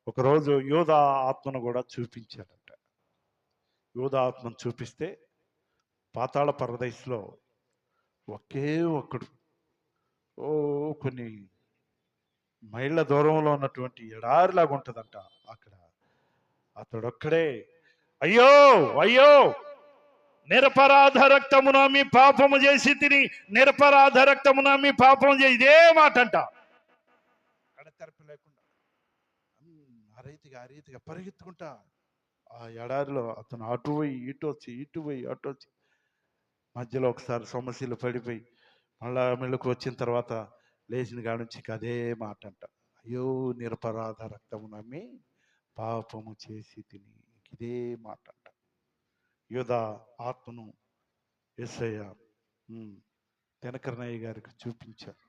ఒకరోజు యోధా ఆత్మను కూడా చూపించాడట. యోధా ఆత్మను చూపిస్తే పాతాళ పరదేశంలో ఒకే ఒక్కడు కొన్ని మైళ్ళ దూరంలో ఉన్నటువంటి ఎడారిలాగా ఉంటుందంట. అక్కడ అతడొక్కడే, అయ్యో అయ్యో నిరపరాధ రక్తమున మీ పాపము చేసి తిని, నిరపరాధ రక్తమున మీ పాపము చేసి, ఇదే మాట అంట. కడతెరపి లేకుండా ఆ రీతిగా పరిగెత్తుకుంటా ఆ ఎడారిలో అతను అటు పోయి ఇటు వచ్చి, ఇటు పోయి అటు వచ్చి, మధ్యలో ఒకసారి సమస్యలు పడిపోయి మళ్ళా మెళ్ళకు వచ్చిన తర్వాత లేచిన కాడ నుంచి అదే మాట అంట, అయ్యో నిరపరాధ రక్తము నమ్మి పాపము చేసి తిని, ఇదే మాట అంట. యోధా ఆత్మను యేసయ్య దినకరనయ్య గారికి చూపించారు.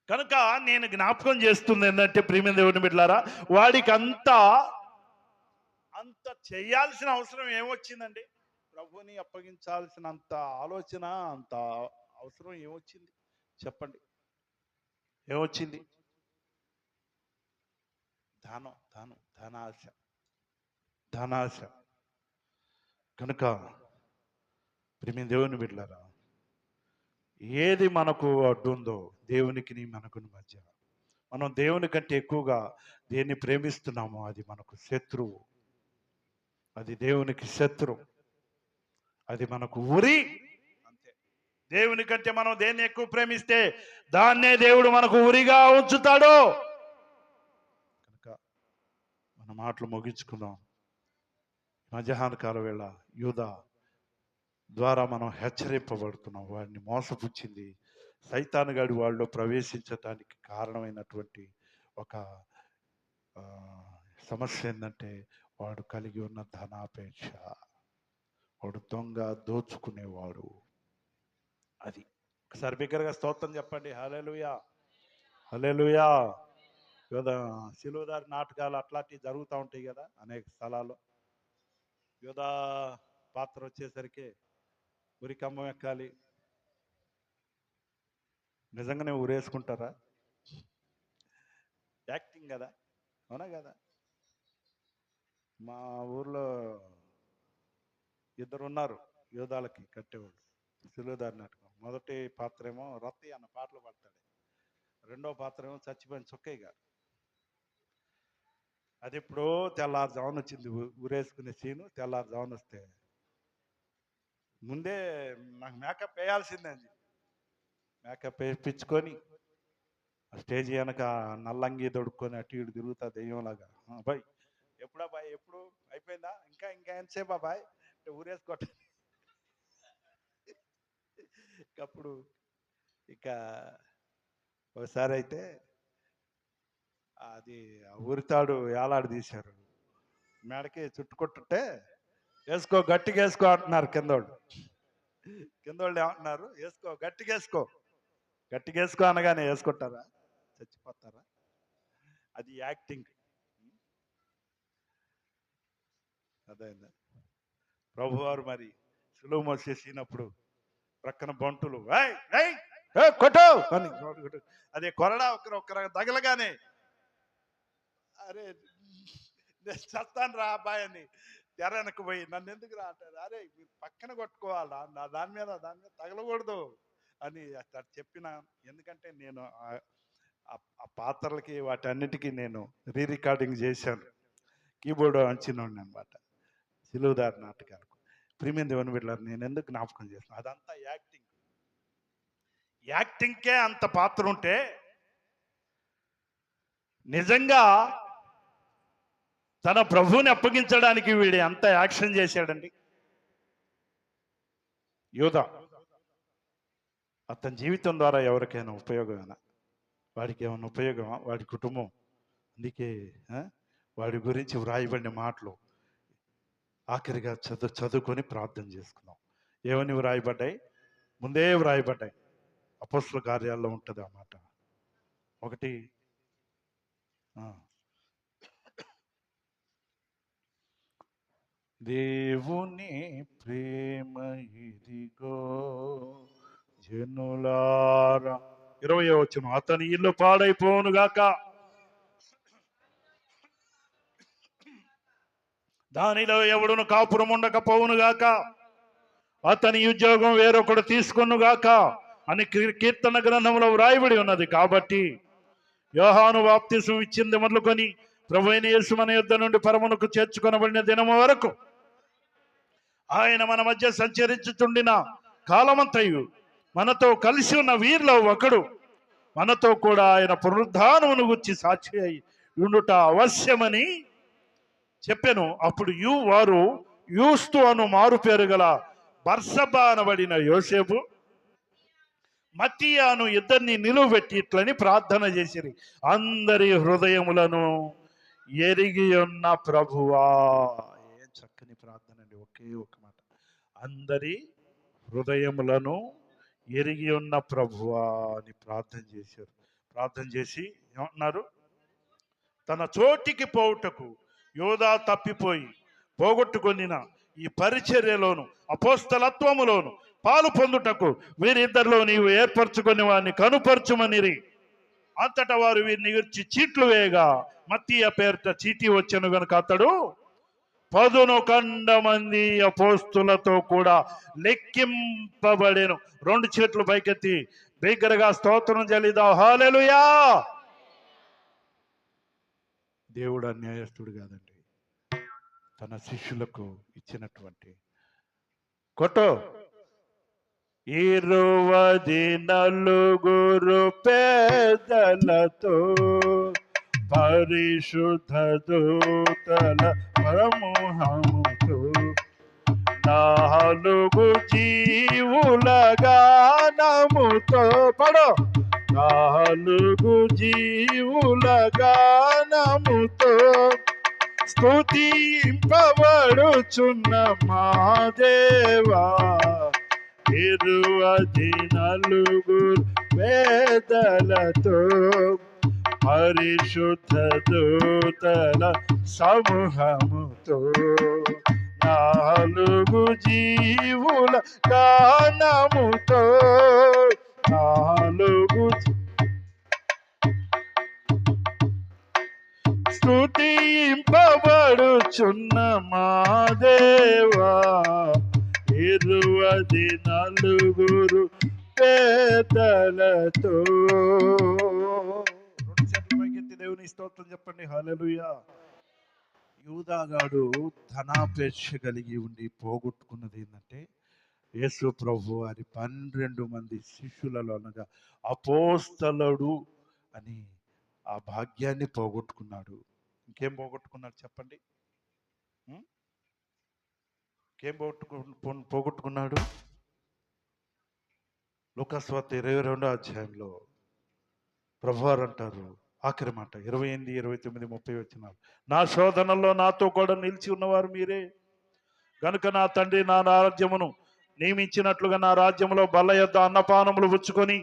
కనుక నేను జ్ఞాపకం చేస్తుంది ఏంటంటే, ప్రియమైన దేవుని బిడ్డలారా, వాడికి అంత చేయాల్సిన అవసరం ఏమొచ్చిందండి? ప్రభుని అప్పగించాల్సినంత ఆలోచన, అంత అవసరం ఏమొచ్చింది చెప్పండి? ఏమొచ్చింది? ధనాశ. కనుక ప్రియమైన దేవుని బిడ్డలారా, ఏది మనకు అడ్డుందో దేవునికి మనకు మధ్య, మనం దేవుని కంటే ఎక్కువగా దేన్ని ప్రేమిస్తున్నామో అది మనకు శత్రువు, అది దేవునికి శత్రువు, అది మనకు ఉరి. అంతే. దేవుని కంటే మనం దేన్ని ఎక్కువ ప్రేమిస్తే దాన్నే దేవుడు మనకు ఉరిగా ఉంచుతాడు. కనుక మన మాటలు ముగించుకుందాం. మధ్యాహ్న కాల వేళ యూదా ద్వారా మనం హెచ్చరింపబడుతున్నాం. వాడిని మోసపుచ్చింది సైతాను గాడి వాళ్ళలో ప్రవేశించటానికి కారణమైనటువంటి ఒక సమస్య ఏంటంటే, వాడు కలిగి ఉన్న ధనాపేక్ష, వాడు దొంగ, దోచుకునేవాడు. అది ఒకసారి బిగ్గరగా స్తోత్రం చెప్పండి. హల్లెలూయా, హల్లెలూయా. యోధా శిలువదారి నాటకాలు అట్లాంటివి జరుగుతూ ఉంటాయి కదా అనేక స్థలాల్లో. యోధా పాత్ర వచ్చేసరికి ఉరికమ్మం ఎక్కాలి. నిజంగానే ఊరేసుకుంటారా? యాక్టింగ్ కదా, అవునా కదా? మా ఊర్లో 2 ఉన్నారు యోధాలకి కట్టేవాళ్ళు, శిలువదారి నాటకం. మొదటి పాత్ర ఏమో రత్తి అన్న పాటలు పడతాడు, రెండో పాత్ర ఏమో చచ్చిపోయిన చుక్కయ్య గారు. అది ఎప్పుడో తెల్లారుజామున వచ్చింది ఊరేసుకునే సీను. తెల్లారుజామున వస్తే ముందే నాకు మేకప్ వేయాల్సిందే అని మేకప్ వేయించుకొని స్టేజ్ వెనక నల్లంగి దొడుక్కొని అటు ఇటు తిరుగుతా దెయ్యంలాగా. బాయ్ ఎప్పుడా బాయ్, ఎప్పుడు అయిపోయిందా, ఇంకా ఎంతసేపు బాయ్ అంటే ఊరేసుకోట. అప్పుడు ఇక ఒకసారి అయితే అది ఉరితాడు ఏలాడు తీశారు, మేడకి చుట్టుకొట్టుంటే వేసుకో గట్టిగా వేసుకో అంటున్నారు కిందోళ్ళు. కిందోళ్ళు ఏమంటున్నారు, వేసుకో గట్టిగా వేసుకో. గట్టిగా వేసుకో అనగానే వేసుకుంటారా? చచ్చిపోతారా? అది యాక్టింగ్. అదైందా? ప్రభువారు మరి సులువు మోసేసినప్పుడు ప్రక్కన బంటులు "ఏయ్, ఏయ్, ఏ, కొట్టు అని అదే కొరడా ఒకరు తగలగానే, అరే నేను చస్తాను రా అబ్బాయి అని తెర వెనక్కి పోయి నన్ను ఎందుకు రా అంటారు. అరే మీరు పక్కన కొట్టుకోవాలా, నా దాని మీద తగలకూడదు అని అట్లా చెప్పిన. ఎందుకంటే నేను ఆ పాత్రలకి వాటన్నిటికీ నేను రికార్డింగ్ చేశాను. కీబోర్డ్ అంచినోడిని అనమాట సిలువుదారి నాటకాలకు. ప్రియమైన దేవుని బిడ్డలారా, నేను ఎందుకు జ్ఞాపకం చేస్తాను, అదంతా యాక్టింగ్. యాక్టింగ్కే అంత పాత్ర ఉంటే నిజంగా తన ప్రభువుని అప్పగించడానికి వీడు ఎంత యాక్షన్ చేశాడండి. యూదా అతని జీవితం ద్వారా ఎవరికైనా ఉపయోగమేనా? వాడికి ఏమైనా ఉపయోగమా? వాడి కుటుంబం. అందుకే వాడి గురించి వ్రాయబడిన మాటలు ఆఖరిగా చదువుకొని ప్రార్థన చేసుకున్నాం. ఏమని వ్రాయబడ్డాయి? ముందే వ్రాయబడ్డాయి. అపోస్తల కార్యాల్లో ఉంటుంది ఆ మాట. ఒకటి దేవుని ప్రేమ ఇదిగో జనులారా, 20వ వచనం, అతని ఇల్లు పాడైపోవును గాక, దానిలో ఎవడును కాపురం ఉండకపోవును గాక, అతని ఉద్యోగం వేరొకడు తీసుకొను గాక అని కీర్తన గ్రంథంలో వ్రాయబడి ఉన్నది. కాబట్టి యోహాను బాప్తిసం ఇచ్చింది మొదలుకొని ప్రభువైన యేసు మన యుద్ధ నుండి పరమునకు చేర్చుకొనబడిన దినము వరకు ఆయన మన మధ్య సంచరించుచుండిన కాలమంతయు మనతో కలిసి ఉన్న వీరిలో ఒకడు మనతో కూడా ఆయన పునరుద్ధానమును గురించి సాక్షి అయి ఉండుట అవశ్యమని చెప్పాను. అప్పుడు వారు యూస్తు అను మారు పేరు గల బర్సబా అనబడిన యోసేపు, మత్తీయాను ఇద్దరిని నిలువబెట్టి ఇట్లని ప్రార్థన చేసిరి, అందరి హృదయములను ఎరిగి ఉన్న ప్రభువా. ఏం చక్కని ప్రార్థన అండి. ఒకే ఒక మాట, అందరి హృదయములను ఎరిగి ఉన్న ప్రభువా అని ప్రార్థన చేశారు. ప్రార్థన చేసి ఏమంటున్నారు, తన చోటికి పోవుటకు యోధా తప్పిపోయి పోగొట్టుకొనిన ఈ పరిచర్యలోను అపోస్తలత్వములోను పాలు పొందుటకు వీరిద్దరిలో నీవు ఏర్పరచుకొని వారిని కనుపరచుమనిరి. అంతటా వారు వీరిని గురించి చీట్లు వేయగా మత్తీయ పేరిట చీటీ వచ్చెను గనుక అతడు 11 మంది అపోస్తులతో కూడా లెక్కింపబడెను. 2 చేతులు పైకెత్తి బిగ్గరగా స్తోత్రం చెల్లిద్దాం. హల్లెలూయా. దేవుడు అన్యాయస్తుడు కాదండి. తన శిష్యులకు ఇచ్చినటువంటి కొట్టు 24 పేదలతో పరిశుద్ధ దూతల సమూహముతో 4 జీవుల గానముతో పడు 4 జీవుల గానముతో స్తుతింపబడుచున్న మా దేవా 24 వేదలతో పరిశుద్ధ దూతల సమూహముతో 4 జీవుల గానముతో 4 స్తుతింపబడుచున్న మా దేవా 24 పేదలతో. 2 చేతుల పైకెత్తి దేవుని స్తోత్రం చెప్పండి. హల్లెలూయా. యూదాగాడు ధనాపేక్ష కలిగి ఉండి పోగొట్టుకున్నది ఏంటంటే యేసు ప్రభు వారి 12 మంది శిష్యులలో అనగా అపోస్తలుడు అని ఆ భాగ్యాన్ని పోగొట్టుకున్నాడు. ఇంకేం పోగొట్టుకున్నాడు చెప్పండి? ఇంకేం పోగొట్టుకున్నాడు? లూకాసు వార్త 22వ అధ్యాయంలో ప్రభువారు అంటారు, ఆఖరి మాట 28, 29, 30 వచనాలు, నా శోధనలో నాతో కూడా నిలిచి ఉన్నవారు మీరే గనుక నా తండ్రి నా రాజ్యమును నియమించినట్లుగా నా రాజ్యములో బల్ల యొద్ద అన్నపానములు పుచ్చుకొని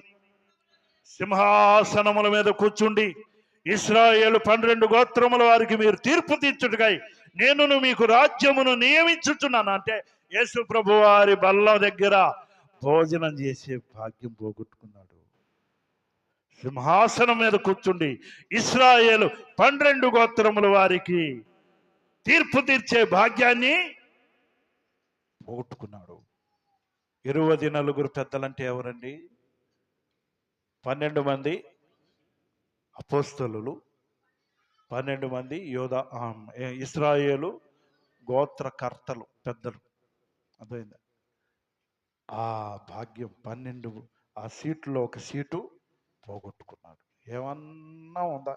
సింహాసనముల మీద కూర్చుండి ఇశ్రాయేలు 12 గోత్రముల వారికి మీరు తీర్పు తీర్చుటకై నేను మీకు రాజ్యమును నియమించుచున్నాను. అంటే యేసు ప్రభు వారి బల్ల దగ్గర భోజనం చేసే భాగ్యం పోగొట్టుకున్నాడు. సింహాసనం మీద కూర్చుండి ఇశ్రాయేలు 12 గోత్రముల వారికి తీర్పు తీర్చే భాగ్యాన్ని పోగొట్టుకున్నాడు. 24 పెద్దలంటే ఎవరండి? 12 మంది అపోస్తలులు, 12 మంది ఇశ్రాయేలు గోత్రకర్తలు, పెద్దలు. అర్థమైందా? ఆ భాగ్యం 12, ఆ సీట్లో ఒక సీటు పోగొట్టుకున్నాడు. ఏమన్నా ఉందా?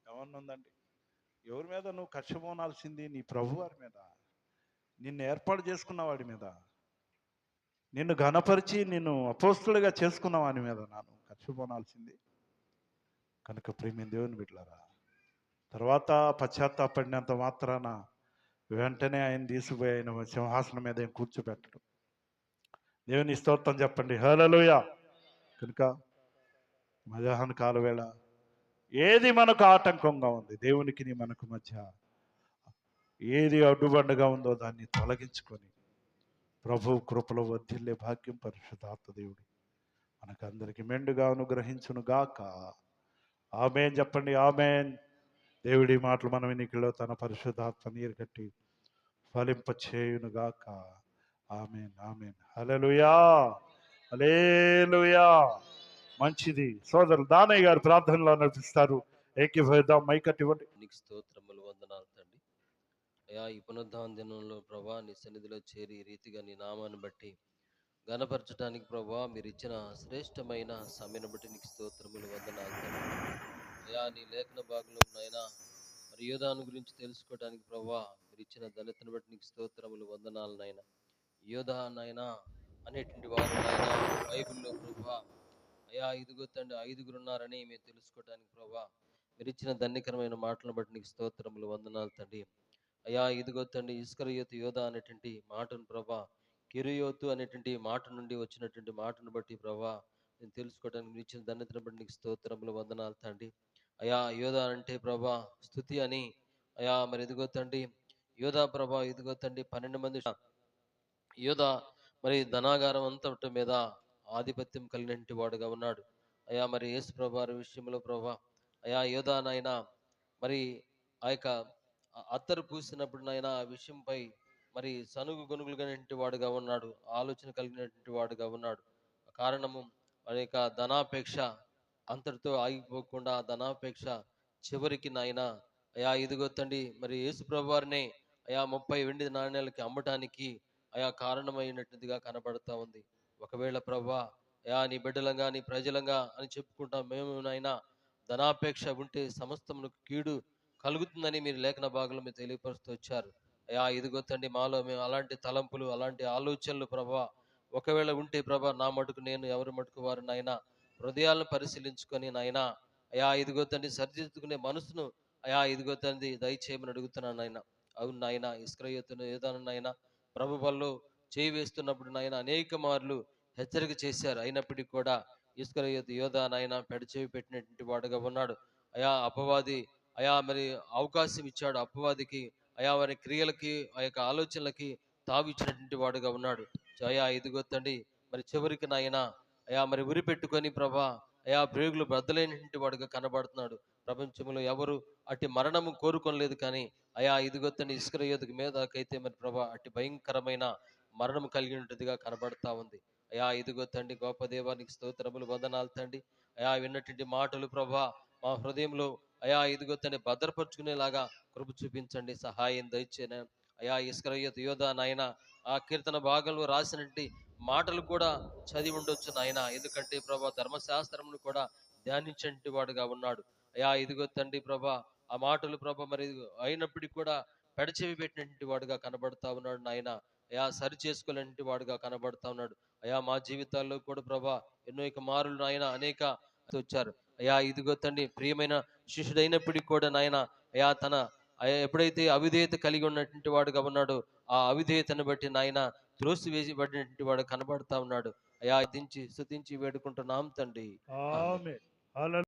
ఏమన్నా ఉందండి? ఎవరి మీద నువ్వు కష్టపోనాల్సింది? నీ ప్రభు వారి మీద, నిన్ను ఏర్పాటు చేసుకున్న వాడి మీద, నిన్ను ఘనపరిచి నిన్ను అపోస్తులుగా చేసుకున్న వాడి మీద నాను కష్టపోనాల్సింది. కనుక ప్రేమ దేవుని బిడ్డలారా, తర్వాత పశ్చాత్తాపడినంత మాత్రాన వెంటనే ఆయన తీసుకుపోయి ఆయన సింహాసనం మీద ఏం కూర్చోబెట్టడం. దేవుని స్తోత్రం చెప్పండి, హల్లెలూయా. కనుక మధ్యాహ్న కాల వేళ ఏది మనకు ఆటంకంగా ఉంది, దేవునికి మనకు మధ్య ఏది అడ్డుబండగా ఉందో దాన్ని తొలగించుకొని ప్రభు కృపలో వర్ధిల్లే భాగ్యం పరిశుద్ధాత్మ దేవుడు మనకు అందరికి మెండుగా అనుగ్రహించును గాక. ఆమేన్ చెప్పండి, ఆమేన్. దేవుడి మాటలు మన వినికిలో తన పరిశుద్ధాత్మ నీరు కట్టి ఫలింపచేయును గాక. ఆమేన్, ఆమేన్. హల్లెలూయా, హల్లెలూయా. మంచిది. సోదరులు దానయ్య గారు ప్రార్థనలో నడిపిస్తారు. ఏకీభవిద్దాం. మైకట్ ఇవ్వండి. నీకు స్తోత్రములు, వందనాలు తండ్రి. అయా, ఈ పునరుద్ధాన దినంలో ప్రభా నీ సన్నిధిలో చేరి ఈ రీతిగా నీ నామాన్ని బట్టి ఘనపరచడానికి ప్రభా మీరు ఇచ్చిన శ్రేష్టమైన సమయాన్ని బట్టి నీకు స్తోత్రములు, వందనాలు తండ్రి. అయా, నీ లేఖన భాగంలో నాయనా మరి యోధాను గురించి తెలుసుకోవడానికి ప్రభా మీరు ఇచ్చిన ధన్యతను బట్టి నీకు స్తోత్రములు, వందనాలు నాయన. యోధా నాయనా అనేటువంటి వారు నాయనా బైబిల్లో ప్రభా అయా ఇదిగో తండ్రి 5గురు ఉన్నారని మేము తెలుసుకోవడానికి ప్రభా మీరు ఇచ్చిన ధన్యకరమైన మాటలను బట్టి నీకు స్తోత్రములు, వందనాలు తండ్రి. అయా ఇదిగో తండ్రి ఇస్కరియోతు యోధా అనేటువంటి మాటను ప్రభా కిరియోతు అనేటువంటి మాట నుండి వచ్చినటువంటి మాటను బట్టి ప్రభా నేను తెలుసుకోవడానికి మీరు ఇచ్చిన ధన్యతను బట్టి నీకు స్తోత్రములు, వందనాలు తండ్రి. అయా యోధా అంటే ప్రభా స్తుతి అని. అయా మరి ఇదిగో తండ్రి యోధా ప్రభా ఇదిగో తండ్రి 12 మంది యోధా మరి ధనాగారం అంతటి మీద ఆధిపత్యం కలిగినటువంటి వాడుగా ఉన్నాడు. అయా మరి యేసు ప్రభా విషయంలో ప్రభా అయా యోధానైనా మరి ఆ యొక్క అత్తరు పూసినప్పుడు నాయన ఆ విషయంపై మరి సనుగు గొనుగులుగానేటువంటి వాడుగా ఉన్నాడు, ఆలోచన కలిగినటువంటి వాడుగా ఉన్నాడు. కారణము వారి యొక్క ధనాపేక్ష అంతటితో ఆగిపోకుండా ఆ ధనాపేక్ష చివరికి నాయన అయా ఇదిగో తండ్రి మరి యేసు ప్రభు వారిని అయా 30 వెండి నాణ్యాలకి అమ్మటానికి అయా కారణమైనట్టుగా కనబడతా ఉంది. ఒకవేళ ప్రభా అయా నీ బిడ్డలంగా నీ ప్రజలంగా అని చెప్పుకుంటాం మేము నాయనా ధనాపేక్ష ఉంటే సమస్తమునకు కీడు కలుగుతుందని మీరు లేఖన భాగంలో మీరు తెలియపరుస్తూ వచ్చారు. అయా ఇదిగో తండ్రి మాలో మేము అలాంటి తలంపులు అలాంటి ఆలోచనలు ప్రభా ఒకవేళ ఉంటే ప్రభా నా మటుకు నేను ఎవరి మటుకు వారు నాయన హృదయాలను పరిశీలించుకొని నాయన అయా ఇదిగో తండ్రి సరిదిద్దుకునే మనసును అయా ఇదిగో తండ్రి దయచేయమని అడుగుతున్నాను నాయన. అవును నాయన ఇస్కరియోతును యోధాను నాయన ప్రభు వాళ్ళు చేయి వేస్తున్నప్పుడు నాయన అనేక మార్లు హెచ్చరిక చేశారు. అయినప్పటికీ కూడా ఇస్కరియోతు యోధా నాయన పెడచెవి పెట్టినటువంటి వాడుగా ఉన్నాడు. అయా అపవాది అయా మరి అవకాశం ఇచ్చాడు అపవాదికి, అయా వారి క్రియలకి ఆ యొక్క ఆలోచనలకి తావిచ్చినటువంటి వాడుగా ఉన్నాడు. అయా ఇదిగో తండ్రి మరి చివరికి నాయన అయా మరి ఉరి పెట్టుకొని ప్రభా అయా ప్రేగులు బద్దలైనటువంటి వాడుగా కనబడుతున్నాడు. ప్రపంచంలో ఎవరు అట్టి మరణము కోరుకోలేదు, కానీ అయా ఇదిగో తండ్రి ఇస్కరియోతు మీదకైతే మరి ప్రభా అట్టి భయంకరమైన మరణం కలిగినట్టుగా కనబడతా ఉంది. అయా ఇదిగో తండ్రి గొప్ప దేవానికి స్తోత్రములు, వందనాలు తండ్రి. అయా విన్నటువంటి మాటలు ప్రభా మా హృదయంలో అయా ఇదిగో తండ్రి భద్రపరుచుకునేలాగా కృప చూపించండి, సహాయం దయచేన. అయా ఇస్కరియోతు యోధా నాయన ఆ కీర్తన భాగంలో రాసినటువంటి మాటలు కూడా చదివి ఉండొచ్చు నాయన, ఎందుకంటే ప్రభా ధర్మశాస్త్రమును కూడా ధ్యానించంటి వాడుగా ఉన్నాడు. అయా ఇదిగో తండ్రి ప్రభా ఆ మాటలు ప్రభా మరి అయినప్పటికీ కూడా పెడచెవి పెట్టినటువంటి వాడుగా కనబడతా ఉన్నాడు నాయన. అయా సరి చేసుకోలేని వాడుగా కనబడతా ఉన్నాడు. అయా మా జీవితాల్లో కూడా ప్రభా ఎన్నో మారులు నాయన అనేక వచ్చారు. అయ్యా ఇదిగో తండ్రి ప్రియమైన శిష్యుడైనప్పటికీ కూడా నాయన అయ్యా అయ్యా ఎప్పుడైతే అవిధేయత కలిగి ఉన్నటువంటి వాడుగా ఉన్నాడో ఆ అవిధేయతను బట్టి నాయన త్రోసి వేసిబడినటువంటి వాడు కనబడతా ఉన్నాడు. అయ్యా దించి స్తుతించి వేడుకుంటున్నాం తండ్రి. ఆమేన్. ఆమె